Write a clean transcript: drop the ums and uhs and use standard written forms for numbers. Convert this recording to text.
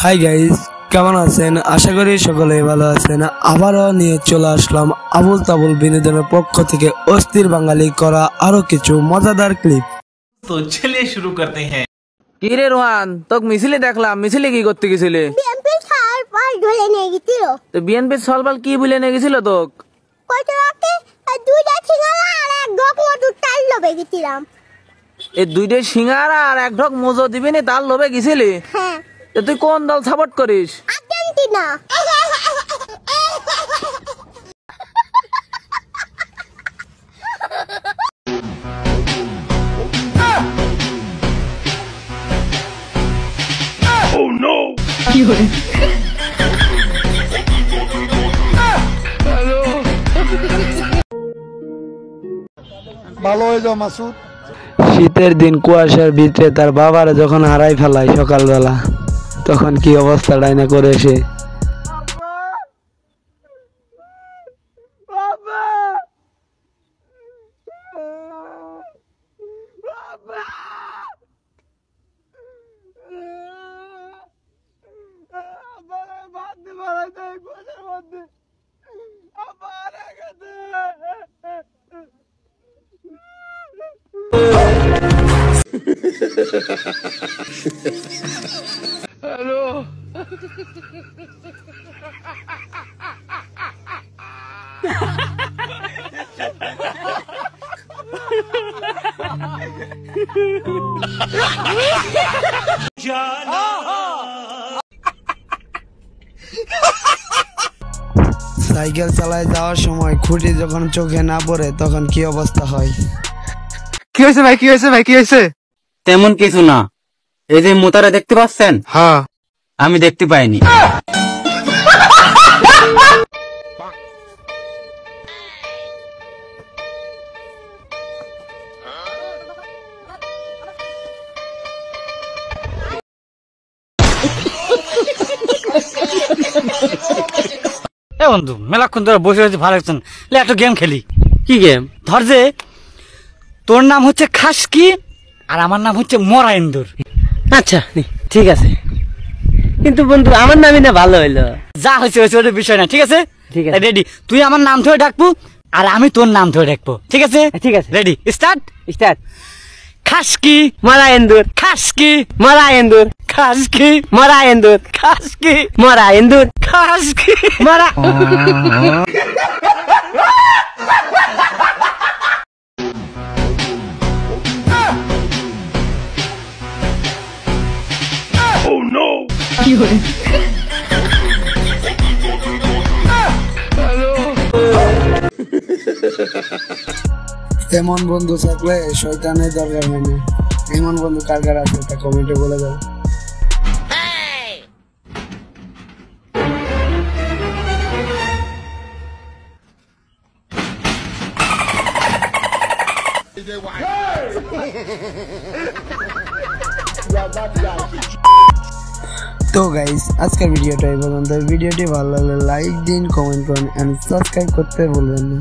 Hi guys, কেমন আছেন? আশা করি সকলে ভালো আছেন। আবারও নিয়ে চলে আসলাম আবুল তাবুল বিনোদনের পক্ষ থেকে অস্থির বাঙালি করা আরো কিছু মজাদার ক্লিপ। তো চলিয়ে শুরু করতে हैं। কি রে রোহান, তোকে মিছিলে দেখলাম, মিছিলে কি করতে গেছিলে? বিএনপি সলপাল ধরে নিয়ে গেছিল। তো বিএনপি সলপাল কি বলে নিয়ে গেছিল তোক? কত রাতে দুইটা সিঙ্গারা আর এক ঢোক মধু তাল লবে গেছিলাম। এই দুইটা সিঙ্গারা আর এক ঢোক মজো দিবি নি, তার লোভে গেছিলি? হ্যাঁ। তো তুই কোন দল সাপোর্ট করিস? আর্জেন্টিনা। Oh no! ভালো হয়ে যাও মাসুদ। শীতের দিন কুয়াশার ভিতরে তার বাবারা যখন হারাই ফেলায় সকালবেলা, তখন কি অবস্থা ডাইনা করে সে। হ্যালো। সাইকেল চালায় যাওয়ার সময় খুঁটি যখন চোখে না পড়ে তখন কি অবস্থা হয়? কি হয়েছে ভাই, কি হয়েছে ভাই, কি হয়েছে? তেমন কিছু না, এই যে মোতারা দেখতে পাচ্ছেন? হ্যাঁ, আমি দেখতে পাইনি। বন্ধু মেলাক্ষণ ধরে বসে রয়েছে, ভালো লাগছেন, একটা গেম খেলি। কি গেম? ধর যে তোর নাম হচ্ছে খাসকি আর আমার নাম হচ্ছে মরা ইন্দুর। আচ্ছা ঠিক আছে, কিন্তু বন্ধু আমার নামই না ভালো হইলো। যা হয়েছে হয়েছে, ওটা বিষয় না, ঠিক আছে? ঠিক আছে, রেডি? তুই আমার নাম ধরে ডাকবো আর আমি তোর নাম ধরে ডাকবো, ঠিক আছে? ঠিক আছে, রেডি, স্টার্ট। স্টার্ট। খাসকি মরা ইন্দুর, খাসকি মরা ইন্দুর, খাসকি মরা ইন্দুর, খাসকি মরা ইন্দুর, খাসকি মরা। Oh no! এমন বন্ধু থাকলে শয়তানের দরকার হয় না। এমন বন্ধু কার কার আছে তা কমেন্টে বলে দাও। তো গাইস, আজকের ভিডিওটা এই পর্যন্ত। ভিডিওটি ভালো লাগলে লাইক দিন, কমেন্ট করুন এন্ড সাবস্ক্রাইব করতে ভুলবেন না।